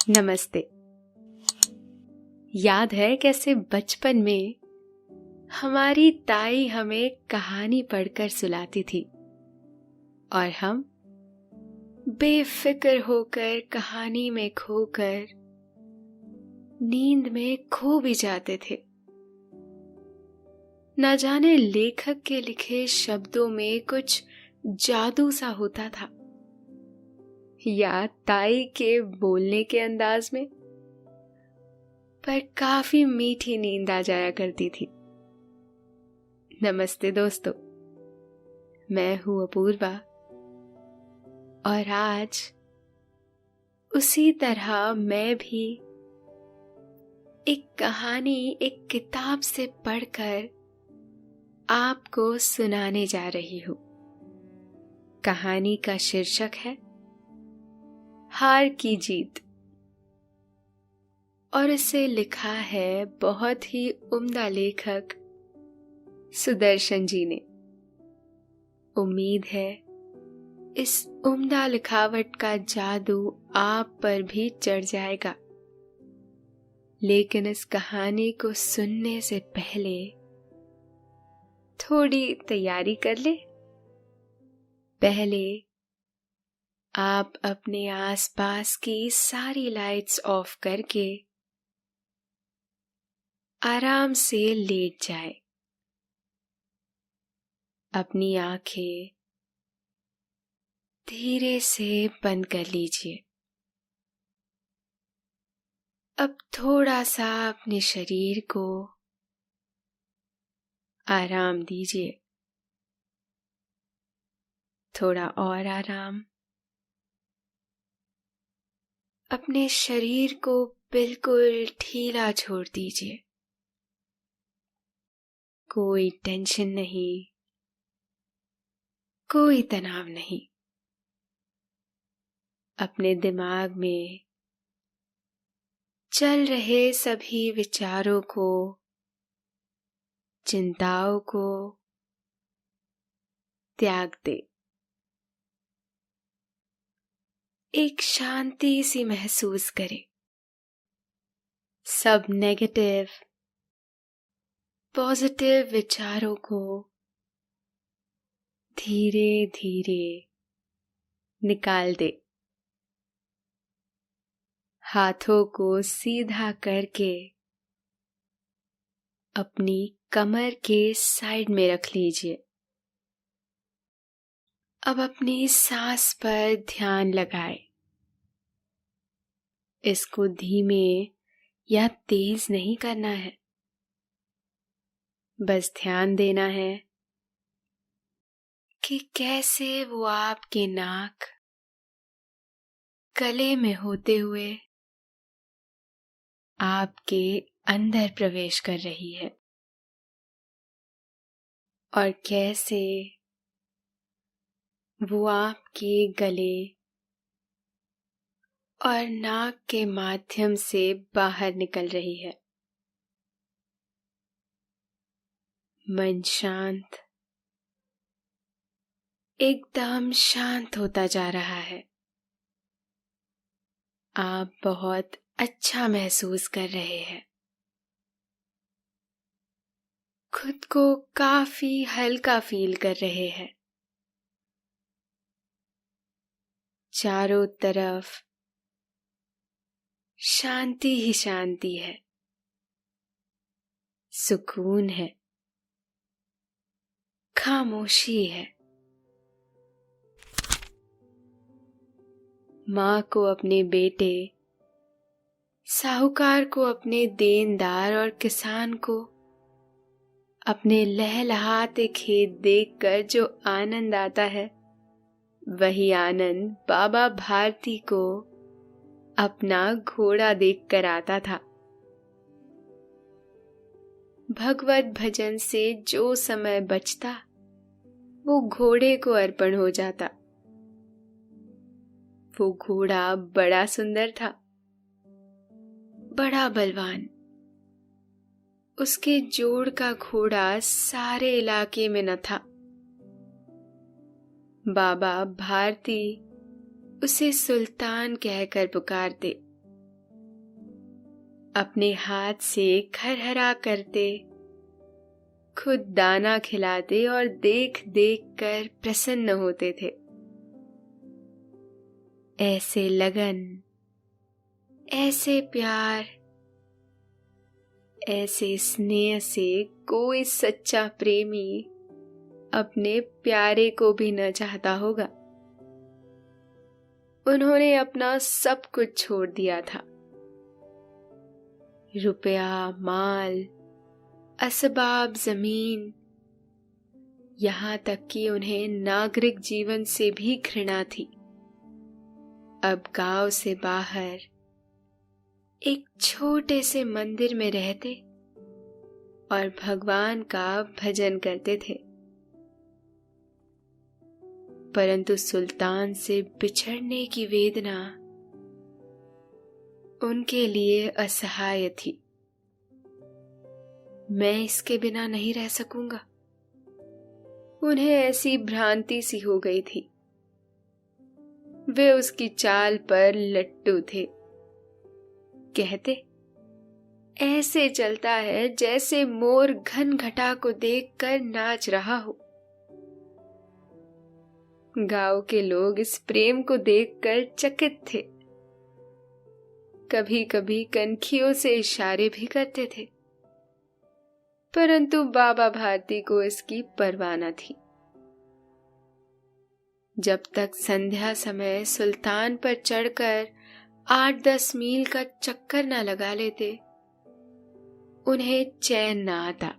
नमस्ते। याद है कैसे बचपन में हमारी ताई हमें कहानी पढ़कर सुलाती थी और हम बेफिक्र होकर कहानी में खोकर नींद में खो भी जाते थे। न जाने लेखक के लिखे शब्दों में कुछ जादू सा होता था या ताई के बोलने के अंदाज में, पर काफी मीठी नींद आ जाया करती थी। नमस्ते दोस्तों, मैं हूं अपूर्वा और आज उसी तरह मैं भी एक कहानी एक किताब से पढ़कर आपको सुनाने जा रही हूं। कहानी का शीर्षक है हार की जीत और इसे लिखा है बहुत ही उम्दा लेखक सुदर्शन जी ने। उम्मीद है इस उम्दा लिखावट का जादू आप पर भी चढ़ जाएगा। लेकिन इस कहानी को सुनने से पहले थोड़ी तैयारी कर ले। पहले आप अपने आसपास की सारी लाइट्स ऑफ करके आराम से लेट जाए। अपनी आंखें धीरे से बंद कर लीजिए। अब थोड़ा सा अपने शरीर को आराम दीजिए। थोड़ा और आराम। अपने शरीर को बिल्कुल ढीला छोड़ दीजिए। कोई टेंशन नहीं, कोई तनाव नहीं। अपने दिमाग में चल रहे सभी विचारों को, चिंताओं को त्याग दे। एक शांति सी महसूस करे। सब नेगेटिव पॉजिटिव विचारों को धीरे धीरे निकाल दे। हाथों को सीधा करके अपनी कमर के साइड में रख लीजिए। अब अपनी सांस पर ध्यान लगाए। इसको धीमे या तेज नहीं करना है, बस ध्यान देना है कि कैसे वो आपके नाक, गले में होते हुए आपके अंदर प्रवेश कर रही है और कैसे वो आपके गले और नाक के माध्यम से बाहर निकल रही है। मन शांत, एकदम शांत होता जा रहा है। आप बहुत अच्छा महसूस कर रहे हैं। खुद को काफी हल्का फील कर रहे हैं। चारों तरफ शांति ही शांति है, सुकून है, खामोशी है। माँ को अपने बेटे, साहूकार को अपने देनदार और किसान को अपने लहलहाते खेत देखकर जो आनंद आता है, वही आनंद बाबा भारती को अपना घोड़ा देखकर आता था। भगवत भजन से जो समय बचता वो घोड़े को अर्पण हो जाता। वो घोड़ा बड़ा सुंदर था, बड़ा बलवान। उसके जोड़ का घोड़ा सारे इलाके में न था। बाबा भारती उसे सुल्तान कहकर पुकारते। अपने हाथ से खरहरा करते, खुद दाना खिलाते और देख देख कर प्रसन्न होते थे। ऐसे लगन, ऐसे प्यार, ऐसे स्नेह से कोई सच्चा प्रेमी अपने प्यारे को भी न चाहता होगा। उन्होंने अपना सब कुछ छोड़ दिया था, रुपया, माल, असबाब, जमीन, यहाँ तक कि उन्हें नागरिक जीवन से भी घृणा थी। अब गांव से बाहर एक छोटे से मंदिर में रहते और भगवान का भजन करते थे। परंतु सुल्तान से बिछड़ने की वेदना उनके लिए असहाय थी। मैं इसके बिना नहीं रह सकूंगा। उन्हें ऐसी भ्रांति सी हो गई थी। वे उसकी चाल पर लट्टू थे। कहते, ऐसे चलता है जैसे मोर घन घटा को देखकर नाच रहा हो। गांव के लोग इस प्रेम को देखकर चकित थे। कभी कभी कनखियों से इशारे भी करते थे, परंतु बाबा भारती को इसकी परवाह न थी। जब तक संध्या समय सुल्तान पर चढ़कर 8-10 मील का चक्कर न लगा लेते, उन्हें चैन न आता।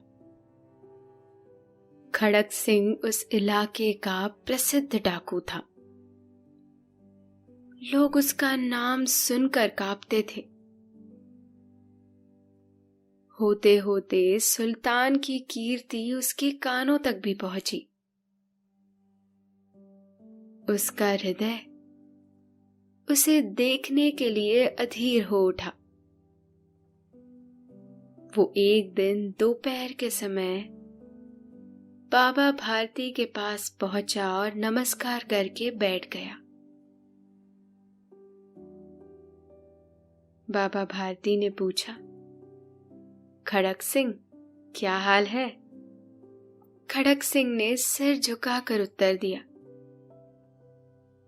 खड़क सिंह उस इलाके का प्रसिद्ध डाकू था। लोग उसका नाम सुनकर कांपते थे। होते होते सुल्तान की कीर्ति उसके कानों तक भी पहुंची। उसका हृदय उसे देखने के लिए अधीर हो उठा। वो एक दिन दोपहर के समय बाबा भारती के पास पहुंचा और नमस्कार करके बैठ गया। बाबा भारती ने पूछा, खड़क सिंह, क्या हाल है? खड़क सिंह ने सिर झुकाकर उत्तर दिया,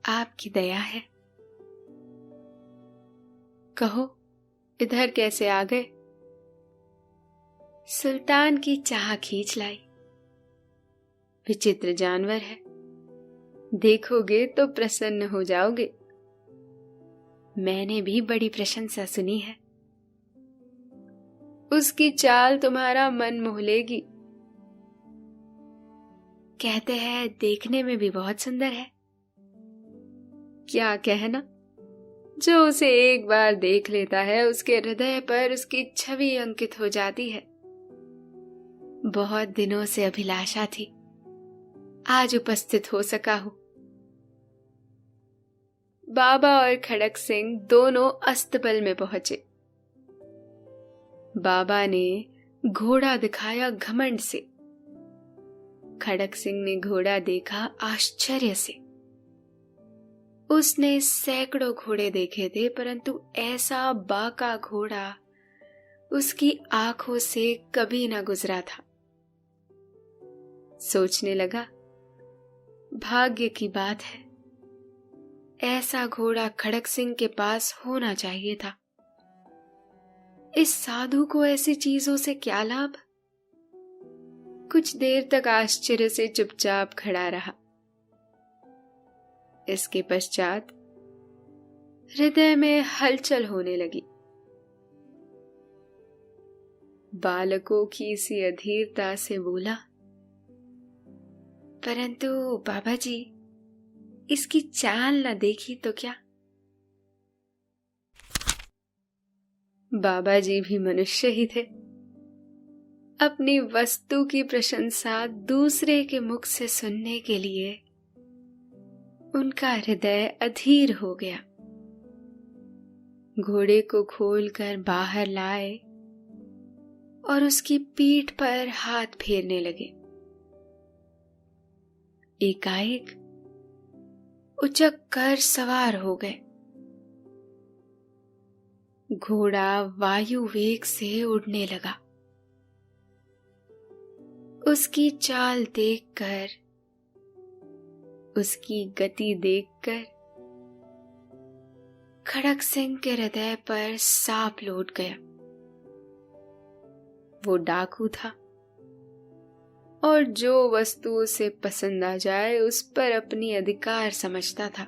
आपकी दया है। कहो, इधर कैसे आ गए? सुल्तान की चाह खींच लाई। विचित्र जानवर है, देखोगे तो प्रसन्न हो जाओगे। मैंने भी बड़ी प्रशंसा सुनी है। उसकी चाल तुम्हारा मन मोह लेगी। कहते हैं देखने में भी बहुत सुंदर है। क्या कहना, जो उसे एक बार देख लेता है उसके हृदय पर उसकी छवि अंकित हो जाती है। बहुत दिनों से अभिलाषा थी, आज उपस्थित हो सका हूं। बाबा और खड़क सिंह दोनों अस्तबल में पहुंचे। बाबा ने घोड़ा दिखाया घमंड से। खड़क सिंह ने घोड़ा देखा आश्चर्य से। उसने सैकड़ों घोड़े देखे थे, परंतु ऐसा बाका घोड़ा उसकी आंखों से कभी ना गुजरा था। सोचने लगा, भाग्य की बात है, ऐसा घोड़ा खड़क सिंह के पास होना चाहिए था। इस साधु को ऐसी चीजों से क्या लाभ? कुछ देर तक आश्चर्य से चुपचाप खड़ा रहा। इसके पश्चात हृदय में हलचल होने लगी। बालकों की सी अधीरता से बोला, परंतु बाबा जी, इसकी चाल न देखी तो क्या? बाबा जी भी मनुष्य ही थे। अपनी वस्तु की प्रशंसा दूसरे के मुख से सुनने के लिए उनका हृदय अधीर हो गया। घोड़े को खोलकर बाहर लाए और उसकी पीठ पर हाथ फेरने लगे। एकाएक उचक कर सवार हो गए। घोड़ा वायु वेग से उड़ने लगा। उसकी चाल देखकर, उसकी गति देखकर खड़क सिंह के हृदय पर सांप लौट गया। वो डाकू था और जो वस्तु उसे पसंद आ जाए उस पर अपनी अधिकार समझता था।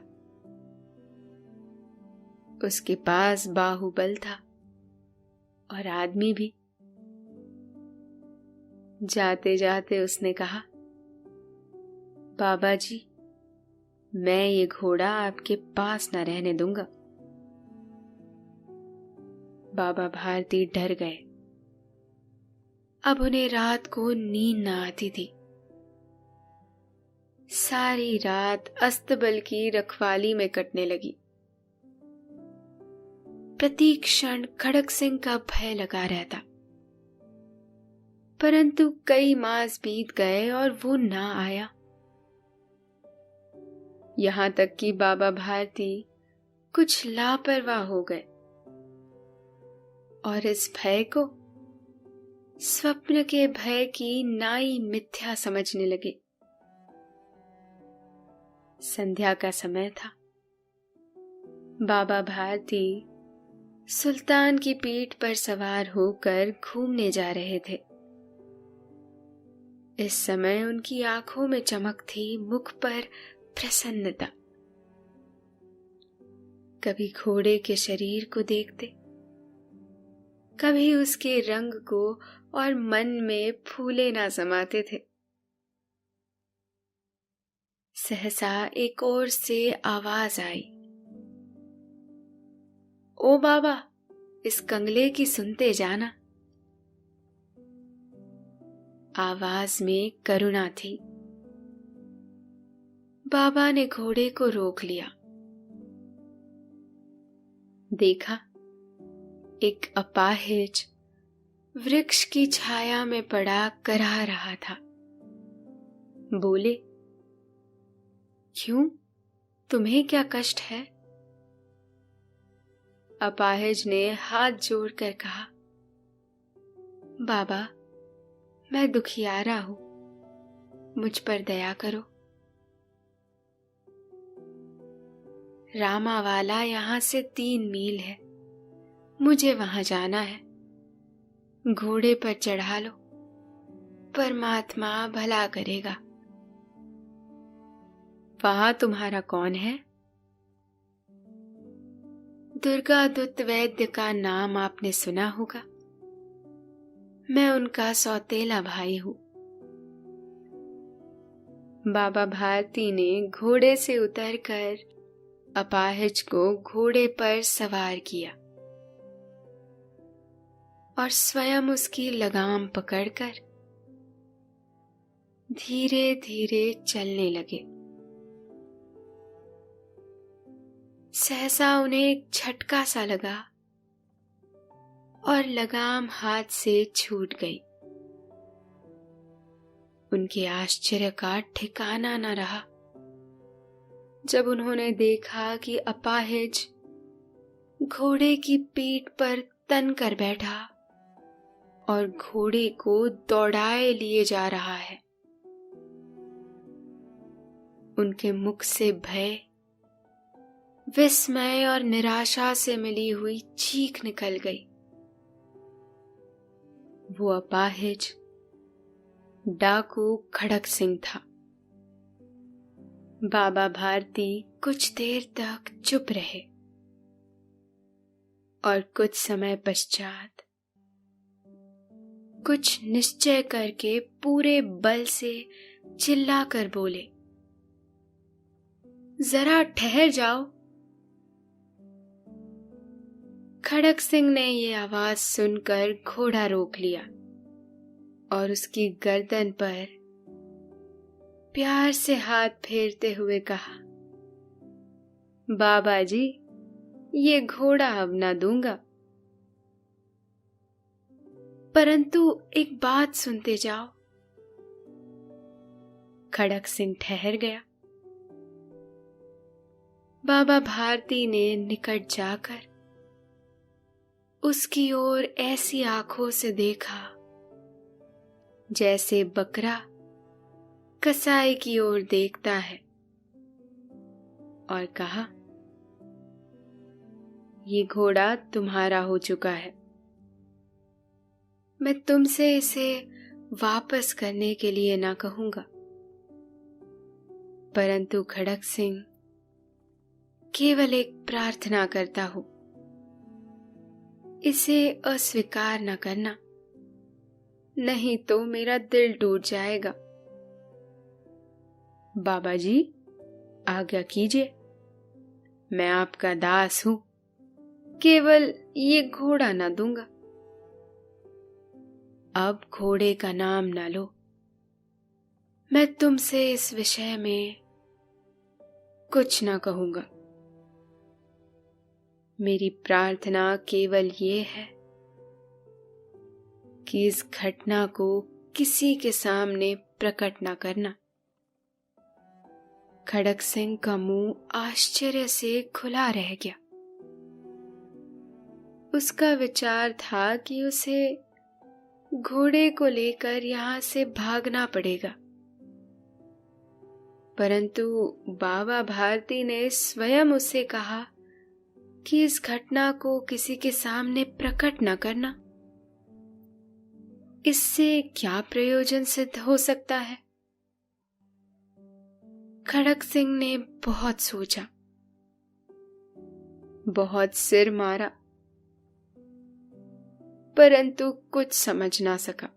उसके पास बाहुबल था और आदमी भी। जाते जाते उसने कहा, बाबा जी, मैं ये घोड़ा आपके पास न रहने दूंगा। बाबा भारती डर गए। अब उन्हें रात को नींद न आती थी। सारी रात अस्तबल की रखवाली में कटने लगी। प्रति क्षण खड़क सिंह का भय लगा रहता, परंतु कई मास बीत गए और वो ना आया। यहां तक कि बाबा भारती कुछ लापरवाह हो गए और इस भय को स्वप्न के भय की नाई मिथ्या समझने लगे। संध्या का समय था। बाबा भारती सुल्तान की पीठ पर सवार होकर घूमने जा रहे थे। इस समय उनकी आंखों में चमक थी, मुख पर प्रसन्नता। कभी घोड़े के शरीर को देखते, कभी उसके रंग को, और मन में फूले ना समाते थे। सहसा एक ओर से आवाज आई, ओ बाबा, इस कंगले की सुनते जाना। आवाज में करुणा थी। बाबा ने घोड़े को रोक लिया। देखा, एक अपाहिज वृक्ष की छाया में पड़ा कराह रहा था। बोले, क्यों, तुम्हें क्या कष्ट है? अपाहिज ने हाथ जोड़कर कहा, बाबा, मैं दुखियारा हूं, मुझ पर दया करो। रामावाला यहां से 3 मील है, मुझे वहां जाना है। घोड़े पर चढ़ा लो, परमात्मा भला करेगा। वहां तुम्हारा कौन है? दुर्गा दुत्त वैद्य का नाम आपने सुना होगा। मैं उनका सौतेला भाई हूं। बाबा भारती ने घोड़े से उतरकर अपाहिज को घोड़े पर सवार किया और स्वयं उसकी लगाम पकड़कर धीरे धीरे चलने लगे। सहसा उन्हें एक झटका सा लगा और लगाम हाथ से छूट गई। उनके आश्चर्य का ठिकाना न रहा जब उन्होंने देखा कि अपाहिज घोड़े की पीठ पर तन कर बैठा और घोड़े को दौड़ाए लिए जा रहा है। उनके मुख से भय, विस्मय और निराशा से मिली हुई चीख निकल गई। वो अपाहिज डाकू खड़क सिंह था। बाबा भारती कुछ देर तक चुप रहे और कुछ समय पश्चात कुछ निश्चय करके पूरे बल से चिल्लाकर बोले, जरा ठहर जाओ। खड़क सिंह ने ये आवाज सुनकर घोड़ा रोक लिया और उसकी गर्दन पर प्यार से हाथ फेरते हुए कहा, बाबा जी, ये घोड़ा अब ना दूंगा, परंतु एक बात सुनते जाओ। खड़क सिंह ठहर गया। बाबा भारती ने निकट जाकर उसकी ओर ऐसी आंखों से देखा जैसे बकरा कसाई की ओर देखता है, और कहा, ये घोड़ा तुम्हारा हो चुका है। मैं तुमसे इसे वापस करने के लिए ना कहूंगा, परंतु खड़क सिंह केवल एक प्रार्थना करता हूं, इसे अस्वीकार न करना, नहीं तो मेरा दिल टूट जाएगा। बाबा जी, आज्ञा कीजिए, मैं आपका दास हूं, केवल ये घोड़ा न दूंगा। अब घोड़े का नाम न लो, मैं तुमसे इस विषय में कुछ न कहूंगा। मेरी प्रार्थना केवल ये है कि इस घटना को किसी के सामने प्रकट न करना। खड़क सिंह का मुंह आश्चर्य से खुला रह गया। उसका विचार था कि उसे घोड़े को लेकर यहां से भागना पड़ेगा, परंतु बाबा भारती ने स्वयं उसे कहा कि इस घटना को किसी के सामने प्रकट न करना। इससे क्या प्रयोजन सिद्ध हो सकता है? खड़क सिंह ने बहुत सोचा, बहुत सिर मारा, परंतु कुछ समझ ना सका।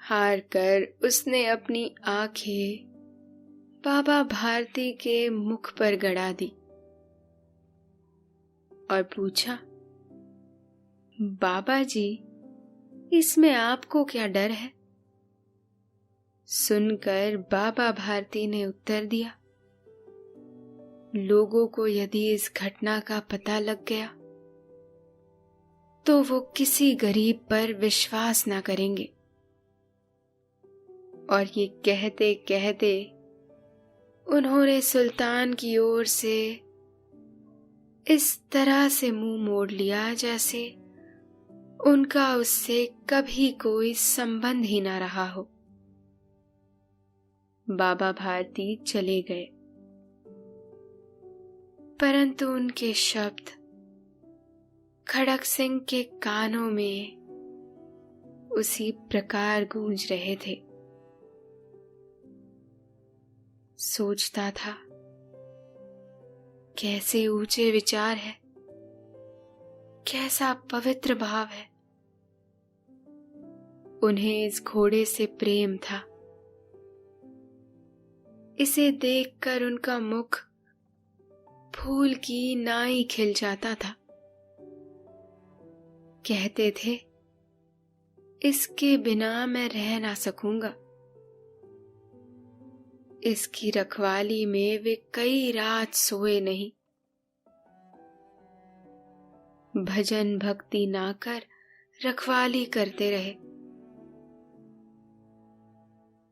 हार कर उसने अपनी आंखें बाबा भारती के मुख पर गड़ा दी और पूछा, बाबा जी, इसमें आपको क्या डर है? सुनकर बाबा भारती ने उत्तर दिया, लोगों को यदि इस घटना का पता लग गया तो वो किसी गरीब पर विश्वास ना करेंगे। और ये कहते कहते उन्होंने सुल्तान की ओर से इस तरह से मुंह मोड़ लिया जैसे उनका उससे कभी कोई संबंध ही ना रहा हो। बाबा भारती चले गए, परंतु उनके शब्द खड़क सिंह के कानों में उसी प्रकार गूंज रहे थे। सोचता था, कैसे ऊंचे विचार है, कैसा पवित्र भाव है। उन्हें इस घोड़े से प्रेम था। इसे देखकर उनका मुख फूल की नाई खिल जाता था। कहते थे, इसके बिना मैं रह ना सकूंगा। इसकी रखवाली में वे कई रात सोए नहीं। भजन भक्ति ना कर रखवाली करते रहे,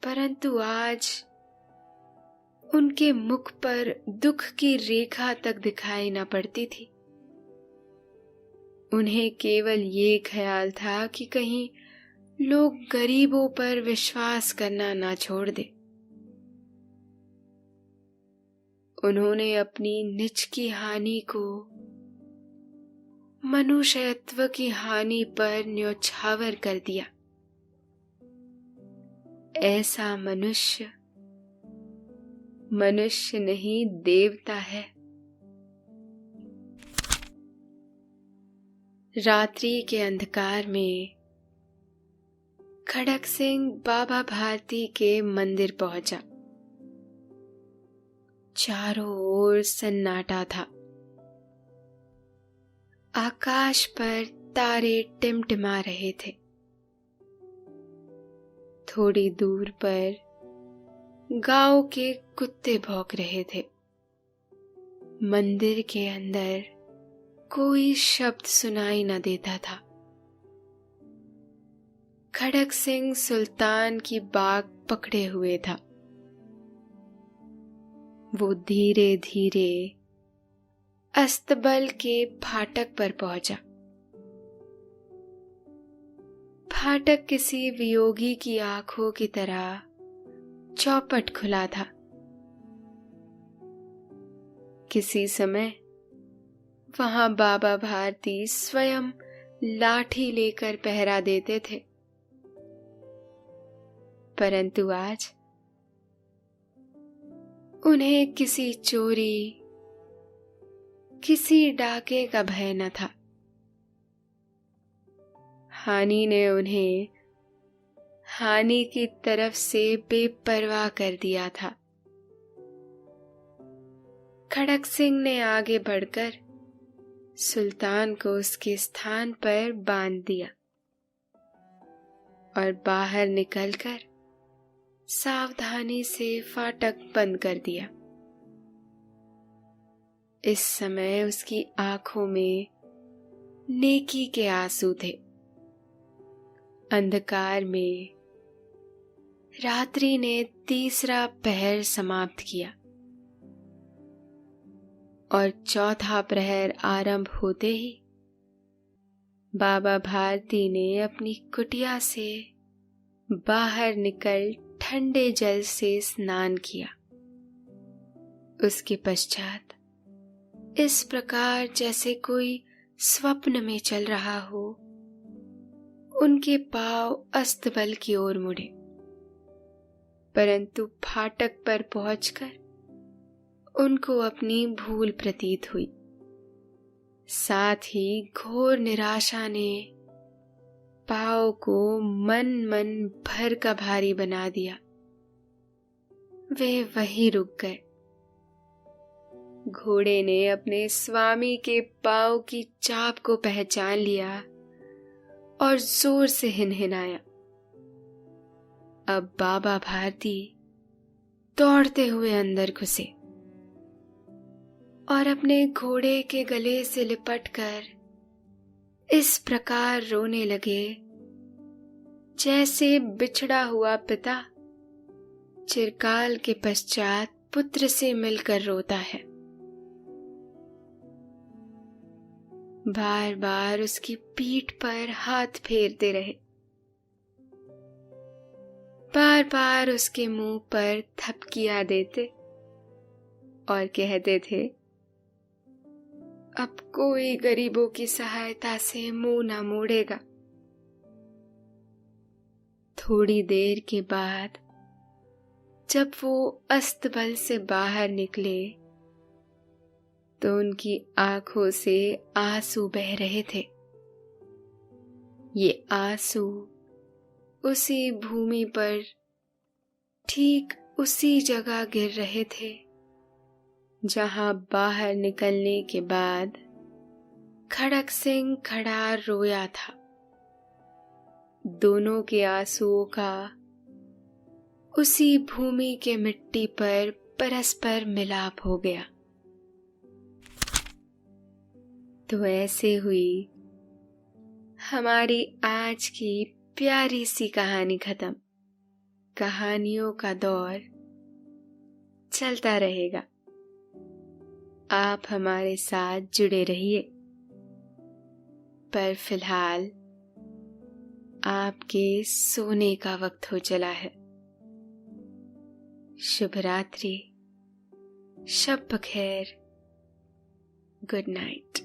परंतु आज उनके मुख पर दुख की रेखा तक दिखाई न पड़ती थी। उन्हें केवल ये ख्याल था कि कहीं लोग गरीबों पर विश्वास करना ना छोड़ दे। उन्होंने अपनी निज की हानि को मनुष्यत्व की हानि पर न्योछावर कर दिया। ऐसा मनुष्य मनुष्य नहीं, देवता है। रात्रि के अंधकार में खड़क सिंह बाबा भारती के मंदिर पहुंचा। चारों ओर सन्नाटा था। आकाश पर तारे टिमटिमा रहे थे। थोड़ी दूर पर गांव के कुत्ते भौंक रहे थे। मंदिर के अंदर कोई शब्द सुनाई न देता था। खड़क सिंह सुल्तान की बाग पकड़े हुए था। वो धीरे धीरे अस्तबल के फाटक पर पहुंचा। फाटक किसी वियोगी की आंखों की तरह चौपट खुला था। किसी समय वहां बाबा भारती स्वयं लाठी लेकर पहरा देते थे, परंतु आज उन्हें किसी चोरी, किसी डाके का भय न था। हानि ने उन्हें हानि की तरफ से बेपरवाह कर दिया था। खड़क सिंह ने आगे बढ़कर सुल्तान को उसके स्थान पर बांध दिया और बाहर निकलकर सावधानी से फाटक बंद कर दिया। इस समय उसकी आंखों में नेकी के आंसू थे। अंधकार में रात्रि ने तीसरा पहर समाप्त किया और चौथा प्रहर आरंभ होते ही बाबा भारती ने अपनी कुटिया से बाहर निकल ठंडे जल से स्नान किया। उसके पश्चात इस प्रकार जैसे कोई स्वप्न में चल रहा हो, उनके पांव अस्तबल की ओर मुड़े, परंतु फाटक पर पहुंचकर उनको अपनी भूल प्रतीत हुई। साथ ही घोर निराशा ने पांव को मन भर का भारी बना दिया। वे वहीं रुक गए। घोड़े ने अपने स्वामी के पांव की चाप को पहचान लिया और जोर से हिनहिनाया। अब बाबा भारती दौड़ते हुए अंदर घुसे और अपने घोड़े के गले से लिपटकर इस प्रकार रोने लगे जैसे बिछड़ा हुआ पिता चिरकाल के पश्चात पुत्र से मिलकर रोता है। बार बार उसकी पीठ पर हाथ फेरते रहे, बार बार उसके मुंह पर थपकियां देते और कहते थे, अब कोई गरीबों की सहायता से मुंह ना मोड़ेगा। थोड़ी देर के बाद जब वो अस्तबल से बाहर निकले तो उनकी आंखों से आंसू बह रहे थे। ये आंसू उसी भूमि पर ठीक उसी जगह गिर रहे थे जहां बाहर निकलने के बाद खड़क सिंह खड़ा रोया था। दोनों के आंसुओं का उसी भूमि के मिट्टी पर परस्पर मिलाप हो गया। तो ऐसे हुई हमारी आज की प्यारी सी कहानी खत्म। कहानियों का दौर चलता रहेगा। आप हमारे साथ जुड़े रहिए। पर फिलहाल आपके सोने का वक्त हो चला है। शुभ रात्रि, शब बखैर, गुड नाइट।